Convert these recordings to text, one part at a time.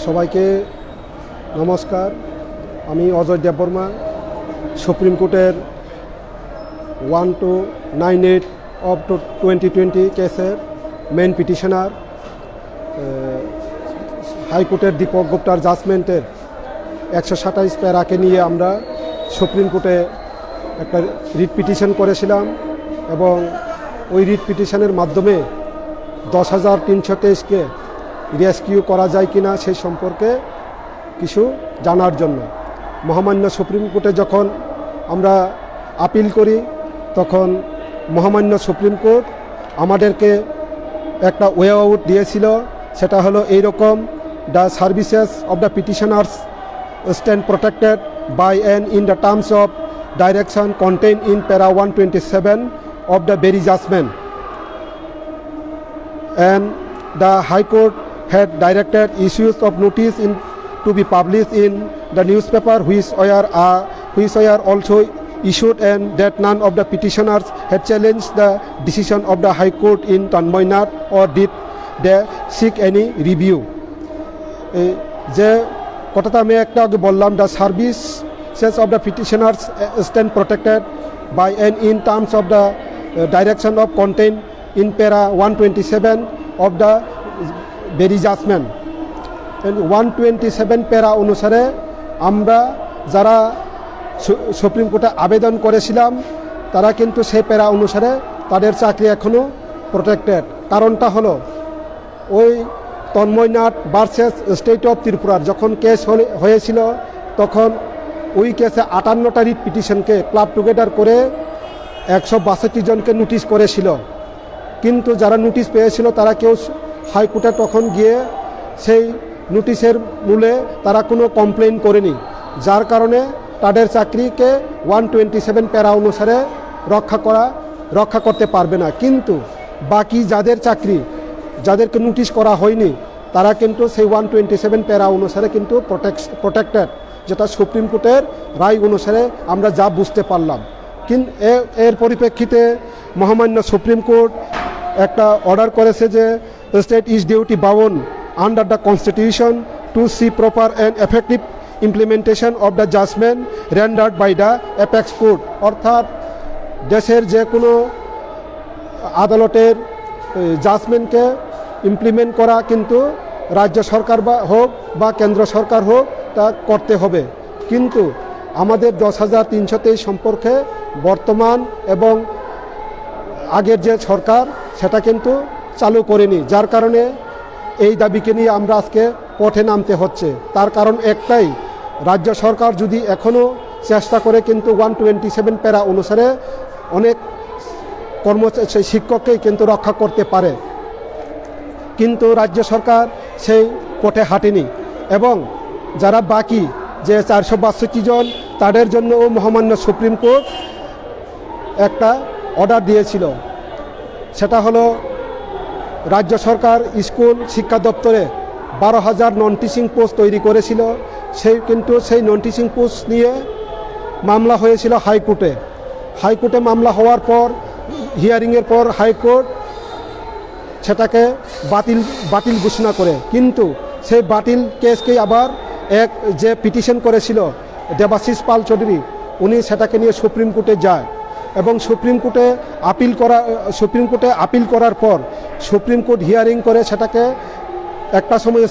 সবাইকে নমস্কার। আমি অজয় দেববর্মা, সুপ্রিম কোর্টের 1298 অফ 2020 কেসের মেন পিটিশনার। হাইকোর্টের দীপক গুপ্তার জাজমেন্টের 127 প্যারাকে নিয়ে আমরা সুপ্রিম কোর্টে একটা রিট পিটিশন করেছিলাম এবং ওই রিট পিটিশনের মাধ্যমে 10,323কে রেস্কিউ করা যায় কিনা সেই সম্পর্কে কিছু জানার জন্য মহামান্য সুপ্রিম কোর্টে যখন আমরা আপিল করি তখন মহামান্য সুপ্রিম কোর্ট আমাদেরকে একটা ওয়ে আউট দিয়েছিল। সেটা হলো এইরকম: the services of the petitioners stand protected by and in the terms of direction contain in para 127 of the very judgment, and the High Court had directed issues of notice to be published in the newspaper which were also issued, and that none of the petitioners had challenged the decision of the High Court in Tanmoynath or did they seek any review. যে কথাটা আমি একটা আগে বললাম, the services of the petitioners stand protected by and in terms of the direction of content in para 127 of the very judgment. And 127 প্যারা অনুসারে আমরা যারা সুপ্রিম কোর্টে আবেদন করেছিলাম তারা কিন্তু সেই প্যারা অনুসারে তাদের চাকরি এখনও প্রোটেক্টেড। কারণটা হলো ওই তন্ময়নাথ ভার্সেস স্টেট অফ ত্রিপুরার যখন কেস হয়েছিল তখন ওই কেসে 58টা রিট পিটিশনকে ক্লাব টুগেদার করে 162 জনকে নোটিশ করেছিল, কিন্তু যারা নোটিশ পেয়েছিল তারা কেউ হাইকোর্টে তখন গিয়ে সেই নোটিশের মূলে তারা কোনো কমপ্লেন করেনি, যার কারণে তাদের চাকরিকে 127 প্যারা অনুসারে রক্ষা করতে পারবে না। কিন্তু বাকি যাদের চাকরি যাদেরকে নোটিশ করা হয়নি তারা কিন্তু সেই 127 প্যারা অনুসারে কিন্তু প্রোটেক্টেড, যেটা সুপ্রিম কোর্টের রায় অনুসারে আমরা যা বুঝতে পারলাম। কিন্তু এর পরিপ্রেক্ষিতে মহামান্য সুপ্রিম কোর্ট একটা অর্ডার করেছে যে state is duty bound under the constitution to see proper and effective implementation of the judgement rendered by the apex court. অর্থাৎ দেশের যে কোনো আদালতের জাজমেন্টকে ইমপ্লিমেন্ট করা কিন্তু রাজ্য সরকার হোক বা কেন্দ্র সরকার হোক তা করতে হবে। কিন্তু আমাদের 10,323 সম্পর্কে বর্তমান এবং আগের যে সরকার সেটা কিন্তু চালু করেনি, যার কারণে এই দাবিকে নিয়ে আমরা আজকে পথে নামতে হচ্ছে। তার কারণ একটাই, রাজ্য সরকার যদি এখনও চেষ্টা করে কিন্তু 127 প্যারা অনুসারে অনেক সেই শিক্ষককেই কিন্তু রক্ষা করতে পারে, কিন্তু রাজ্য সরকার সেই পথে হাঁটেনি। এবং যারা বাকি যে 462 জন তাদের জন্যও মহামান্য সুপ্রিম কোর্ট একটা অর্ডার দিয়েছিল। সেটা হলো রাজ্য সরকার স্কুল শিক্ষা দপ্তরে 12,000 নন টিচিং পোস্ট তৈরি করেছিল, সেই নন টিচিং পোস্ট নিয়ে মামলা হয়েছিল হাইকোর্টে মামলা হওয়ার পর হিয়ারিংয়ের পর হাইকোর্ট সেটাকে বাতিল ঘোষণা করে, কিন্তু সেই বাতিল কেসকেই আবার যে পিটিশন করেছিল দেবাশিস পাল চৌধুরী উনি সেটাকে নিয়ে সুপ্রিম কোর্টে যায় এবং সুপ্রিম কোর্টে আপিল করার পর সুপ্রিম কোর্ট হিয়ারিং করে সেটাকে একটা সময়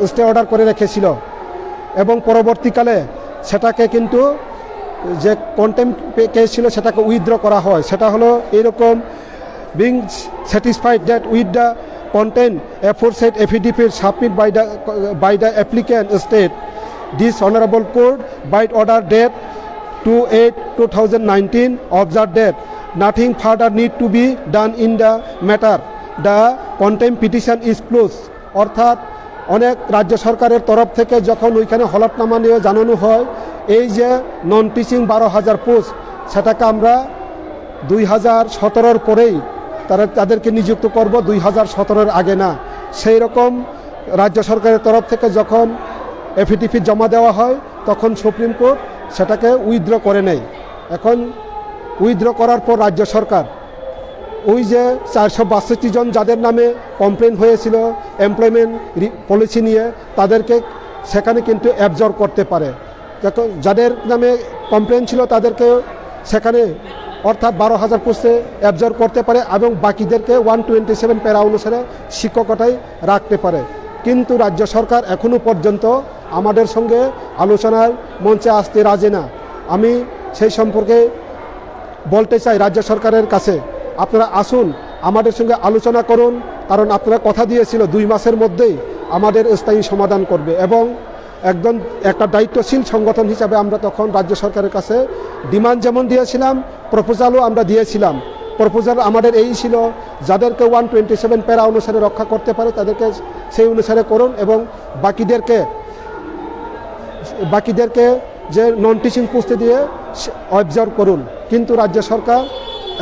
স্টে অর্ডার করে রেখেছিল এবং পরবর্তীকালে সেটাকে কিন্তু যে কন্টেম্প্ট কেস ছিল সেটাকে উইথড্র করা হয়। সেটা হলো এইরকম: being satisfied that with the content aforesaid affidavit submitted by the applicant state, this honorable court by order date 2/8/2019 observed that nothing further need to be done in the matter, the contempt petition is closed। অর্থাৎ অনেক রাজ্য সরকারের তরফ থেকে যখন ওইখানে হলফনামা নিয়ে জানানো হয় এই যে নন টিচিং 12,000 পোস্ট সেটাকে আমরা 2017 পরেই তাদেরকে নিযুক্ত করব, 2017 আগে না। সেই রকম রাজ্য সরকারের তরফ থেকে যখন এফিডেভিট জমা দেওয়া হয় তখন সুপ্রিম কোর্ট সেটাকে উইথড্র করে নেয়। এখন উইথড্র করার পর রাজ্য সরকার ওই যে 462 জন যাদের নামে কমপ্লেন হয়েছিল এমপ্লয়মেন্ট পলিসি নিয়ে, তাদেরকে সেখানে কিন্তু অ্যাবজর্ব করতে পারে। যাদের নামে কমপ্লেন ছিল তাদেরকে সেখানে অর্থাৎ 12,000 পোস্টে অ্যাবজর্ব করতে পারে এবং বাকিদেরকে 127 প্যারা অনুসারে শিক্ষকতায় রাখতে পারে। কিন্তু রাজ্য সরকার এখনও পর্যন্ত আমাদের সঙ্গে আলোচনার মঞ্চে আসতে রাজি না। আমি সেই সম্পর্কে বলতে চাই রাজ্য সরকারের কাছে, আপনারা আসুন, আমাদের সঙ্গে আলোচনা করুন, কারণ আপনারা কথা দিয়েছিল 2 মাসের মধ্যেই আমাদের স্থায়ী সমাধান করবে। এবং একদম একটা দায়িত্বশীল সংগঠন হিসাবে আমরা তখন রাজ্য সরকারের কাছে ডিমান্ড যেমন দিয়েছিলাম, প্রপোজালও আমরা দিয়েছিলাম। প্রপোজাল আমাদের এই ছিল, যাদেরকে 127 প্যারা অনুসারে রক্ষা করতে পারে তাদেরকে সেই অনুসারে করুন এবং বাকিদেরকে যে নন টিচিং পোস্টে দিয়ে অবজার্ভ করুন। কিন্তু রাজ্য সরকার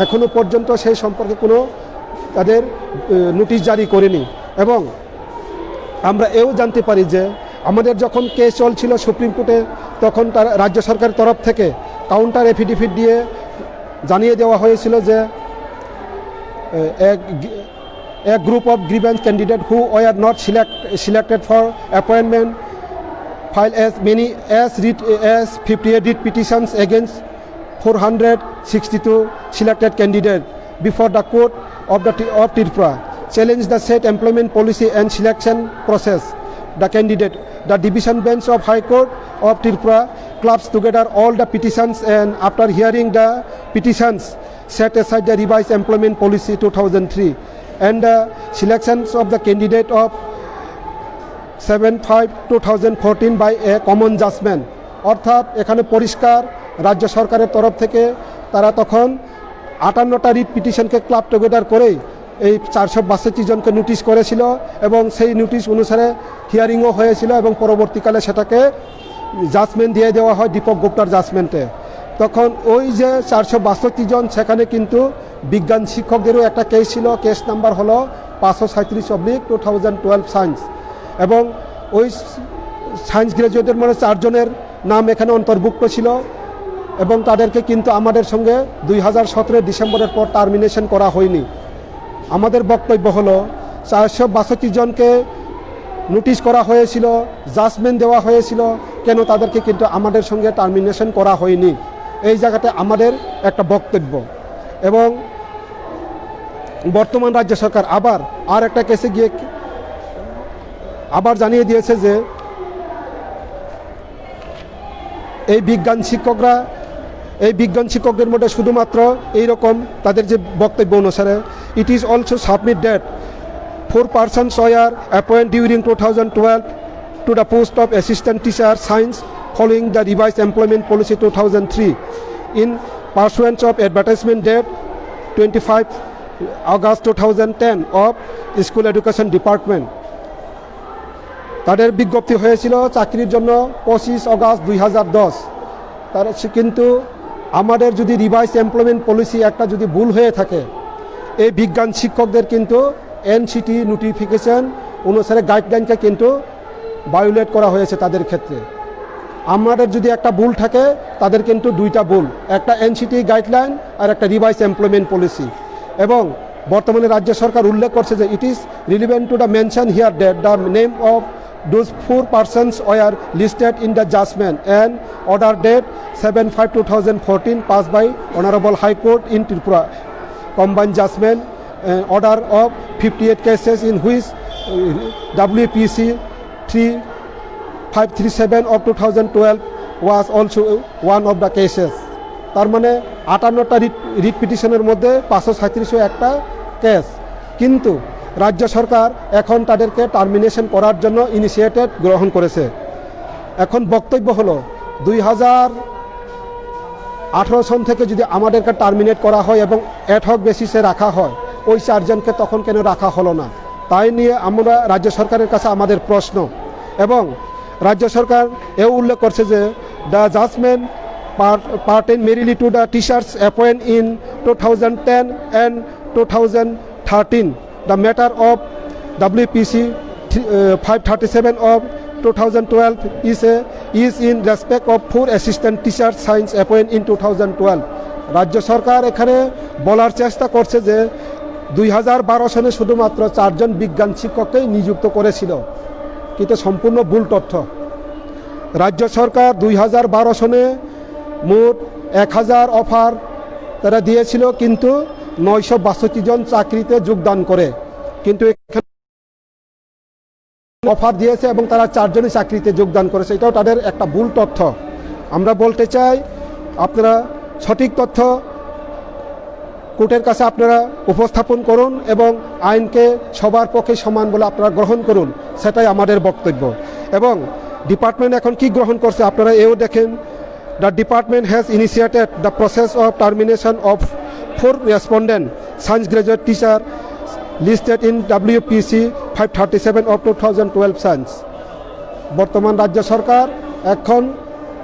এখনও পর্যন্ত সেই সম্পর্কে কোনো তাদের নোটিশ জারি করেনি। এবং আমরা এও জানতে পারি যে আমাদের যখন কেস চলছিল সুপ্রিম কোর্টে, তখন তার রাজ্য সরকারের তরফ থেকে কাউন্টার এফিডেভিট দিয়ে জানিয়ে দেওয়া হয়েছিল যে a group of grievance candidates who were not selected for appointment filed as many as 58 writ petitions against 462 selected candidates before the court of Tripura, challenged the said employment policy and selection process. The division bench of High Court of Tripura clubs together all the petitions and after hearing the petitions set aside the revised employment policy 2003 and the selections of the candidate of 7/5/2014 by a common judgment. অর্থাৎ এখানে পরিষ্কার রাজ্য সরকারের তরফ থেকে তারা তখন 58টা writ পিটিশনকে club together করেই এই 462 জনকে নোটিশ করেছিল এবং সেই নোটিশ অনুসারে হিয়ারিংও হয়েছিল এবং পরবর্তীকালে সেটাকে জাজমেন্ট দিয়ে দেওয়া হয় দীপক গুপ্তার জাজমেন্টে। তখন ওই যে 462 জন, সেখানে কিন্তু বিজ্ঞান শিক্ষকদেরও একটা কেস ছিল, কেস নাম্বার হলো 537/2012 সায়েন্স, এবং ওই সায়েন্স গ্র্যাজুয়েটের মানে 4 জনের নাম এখানে অন্তর্ভুক্ত ছিল এবং তাদেরকে কিন্তু আমাদের সঙ্গে 2017 ডিসেম্বরের পর টার্মিনেশন করা হয়নি। আমাদের বক্তব্য হলো 462 জনকে নোটিশ করা হয়েছিল, জাজমেন্ট দেওয়া হয়েছিল, কেন তাদেরকে কিন্তু আমাদের সঙ্গে টার্মিনেশন করা হয়নি, এই জায়গাতে আমাদের একটা বক্তব্য। এবং বর্তমান রাজ্য সরকার আবার আর একটা কেসে গিয়ে আবার জানিয়ে দিয়েছে যে এই বিজ্ঞান শিক্ষকদের মধ্যে শুধুমাত্র এইরকম তাদের যে বক্তব্য অনুসারে it is also submit that 4 persons were appointed during 2012 to the post of assistant teacher science following the revised employment policy 2003 in pursuance of advertisement date 25 August 2010 of School Education Department. তাদের বিজ্ঞপ্তি হয়েছিল চাকরির জন্য 25 August 2010। তার কিন্তু আমাদের যদি revise employment policy একটা যদি ভুল হয়ে থাকে, এই বিজ্ঞান শিক্ষকদের কিন্তু এনসিটি নোটিফিকেশন অনুসারে গাইডলাইনকে কিন্তু ভায়োলেট করা হয়েছে তাদের ক্ষেত্রে। আমাদের যদি একটা ভুল থাকে, তাদের কিন্তু 2টা ভুল, একটা এনসিটি গাইডলাইন আর একটা রিভাইজ এমপ্লয়মেন্ট পলিসি। এবং বর্তমানে রাজ্য সরকার উল্লেখ করছে যে it is relevant to the mention here that the name of those 4 persons were listed in the judgment and order date 7/5/2014 passed by Honorable High Court in Tripura. Combined judgment order of 58 cases in which WPC 3537 of 2012 was also one of the cases. তার মানে 58টা writ পিটিশনের মধ্যে 537একটা case. কিন্তু রাজ্য সরকার এখন তাদেরকে termination করার জন্য initiative গ্রহণ করেছে। এখন বক্তব্য হলো 2018 সন থেকে যদি আমাদেরকে টার্মিনেট করা হয় এবং অ্যাডহক বেসিসে রাখা হয়, ওই 4 জনকে তখন কেন রাখা হলো না, তাই নিয়ে আমরা রাজ্য সরকারের কাছে আমাদের প্রশ্ন। এবং রাজ্য সরকার এও উল্লেখ করছে যে the judgement pertain merely to the teachers appoint in 2010 and 2013. The matter of WPC 537 of 2012 is in respect of 4 assistant teachers science appointed in 2012. রাজ্য সরকার এখানে বলার চেষ্টা করছে যে 2012 সনে শুধুমাত্র 4 জন বিজ্ঞান শিক্ষককেই নিযুক্ত করেছিল, কিন্তু সম্পূর্ণ ভুল তথ্য। রাজ্য সরকার 2012 সনে মোট 1000 অফার তারা দিয়েছিল, কিন্তু 962 জন চাকরিতে যোগদান করে, কিন্তু এখানে অফার দিয়েছে এবং তারা 4 জনই চাকরিতে যোগদান করেছে। এটাও তাদের একটা ভুল তথ্য। আমরা বলতে চাই, আপনারা সঠিক তথ্য কোর্টের কাছে আপনারা উপস্থাপন করুন এবং আইনকে সবার পক্ষে সমান বলে আপনারা গ্রহণ করুন, সেটাই আমাদের বক্তব্য। এবং ডিপার্টমেন্ট এখন কি গ্রহণ করছে আপনারা এও দেখেন। The department has initiated the process of termination of 4 respondent science graduate teacher listed in WPC 537 of 2012 science. বর্তমান রাজ্য সরকার এখন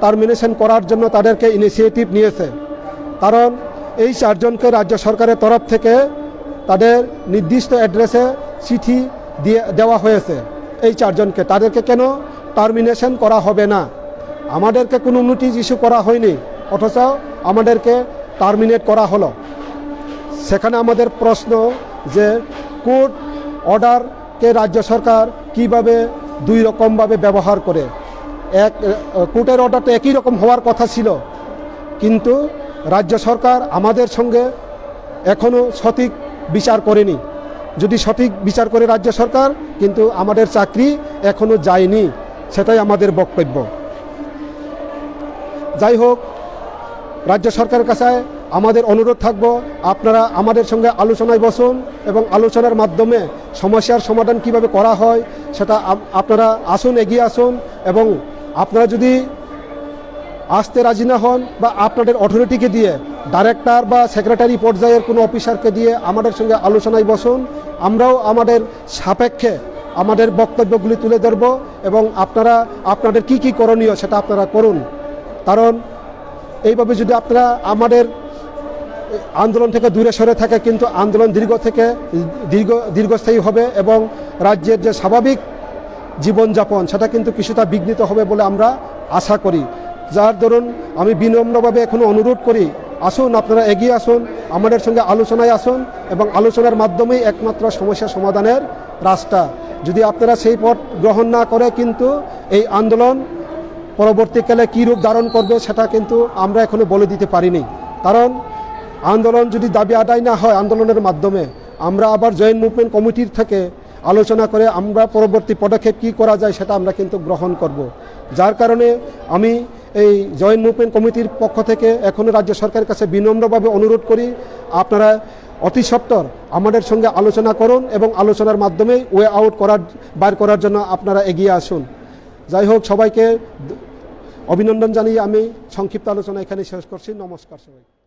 টার্মিনেশন করার জন্য তাদেরকে ইনিশিয়েটিভ নিয়েছে, কারণ এই 4 জনকে রাজ্য সরকারের তরফ থেকে তাদের নির্দিষ্ট অ্যাড্রেসে চিঠি দেওয়া হয়েছে। এই 4 জনকে তাদেরকে কেন টার্মিনেশন করা হবে না? আমাদেরকে কোনো নোটিশ ইস্যু করা হয়নি, অথচ আমাদেরকে টার্মিনেট করা হলো। সেখানে আমাদের প্রশ্ন যে কোর্ট অর্ডারকে রাজ্য সরকার কিভাবে 2 রকমভাবে ব্যবহার করে। কোর্টের অর্ডারটা একই রকম হওয়ার কথা ছিল, কিন্তু রাজ্য সরকার আমাদের সঙ্গে এখনও সঠিক বিচার করেনি। যদি সঠিক বিচার করে রাজ্য সরকার, কিন্তু আমাদের চাকরি এখনও যায়নি, সেটাই আমাদের বক্তব্য। যাই হোক, রাজ্য সরকারের কাছে আমাদের অনুরোধ থাকব, আপনারা আমাদের সঙ্গে আলোচনায় বসুন এবং আলোচনার মাধ্যমে সমস্যার সমাধান কিভাবে করা হয় সেটা আপনারা আসুন, এগিয়ে আসুন। এবং আপনারা যদি আসতে রাজি না হন বা আপনাদের অথরিটিকে দিয়ে, ডাইরেক্টর বা সেক্রেটারি পর্যায়ের কোনো অফিসারকে দিয়ে আমাদের সঙ্গে আলোচনায় বসুন। আমরাও আমাদের সাপেক্ষে আমাদের বক্তব্যগুলি তুলে ধরব এবং আপনারা আপনাদের কি কি করণীয় সেটা আপনারা করুন। কারণ এইভাবে যদি আপনারা আমাদের আন্দোলন থেকে দূরে সরে থাকে, কিন্তু আন্দোলন দীর্ঘস্থায়ী হবে এবং রাজ্যের যে স্বাভাবিক জীবনযাপন সেটা কিন্তু কিছুটা বিঘ্নিত হবে বলে আমরা আশা করি। যার দরুন আমি বিনম্রভাবে এখনও অনুরোধ করি, আসুন আপনারা এগিয়ে আসুন, আমাদের সঙ্গে আলোচনায় আসুন এবং আলোচনার মাধ্যমেই একমাত্র সমস্যা সমাধানের রাস্তা। যদি আপনারা সেই পথ গ্রহণ না করে, কিন্তু এই আন্দোলন পরবর্তীকালে কী রূপ ধারণ করবে সেটা কিন্তু আমরা এখনো বলে দিতে পারিনি। কারণ আন্দোলন যদি দাবি আদায় না হয় আন্দোলনের মাধ্যমে, আমরা আবার জয়েন্ট মুভমেন্ট কমিটির থেকে আলোচনা করে আমরা পরবর্তী পদক্ষেপ কী করা যায় সেটা আমরা কিন্তু গ্রহণ করব। যার কারণে আমি এই জয়েন্ট মুভমেন্ট কমিটির পক্ষ থেকে এখনও রাজ্য সরকারের কাছে বিনম্রভাবে অনুরোধ করি, আপনারা অতি সত্বর আমাদের সঙ্গে আলোচনা করুন এবং আলোচনার মাধ্যমে ওয়ে আউট বার করার জন্য আপনারা এগিয়ে আসুন। যাই হোক, সবাইকে অভিনন্দন জানিয়ে আমি সংক্ষিপ্ত আলোচনা এখানে শেষ করছি। নমস্কার সবাই।